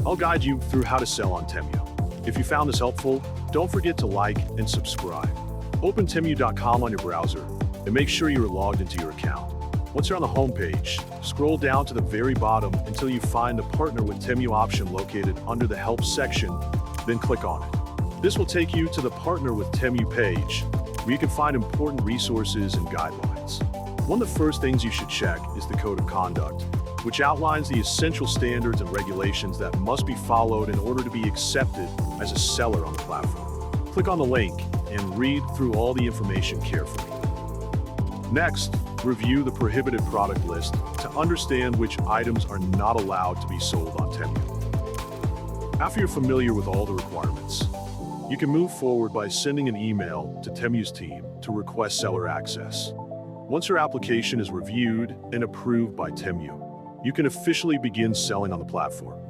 I'll guide you through how to sell on Temu. If you found this helpful, don't forget to like and subscribe. Open Temu.com on your browser and make sure you're logged into your account. Once you're on the home page, scroll down to the very bottom until you find the Partner with Temu option located under the Help section, then click on it. This will take you to the Partner with Temu page, where you can find important resources and guidelines. One of the first things you should check is the Code of Conduct, which outlines the essential standards and regulations that must be followed in order to be accepted as a seller on the platform. Click on the link and read through all the information carefully. Next, review the prohibited product list to understand which items are not allowed to be sold on Temu. After you're familiar with all the requirements, you can move forward by sending an email to Temu's team to request seller access. Once your application is reviewed and approved by Temu, you can officially begin selling on the platform.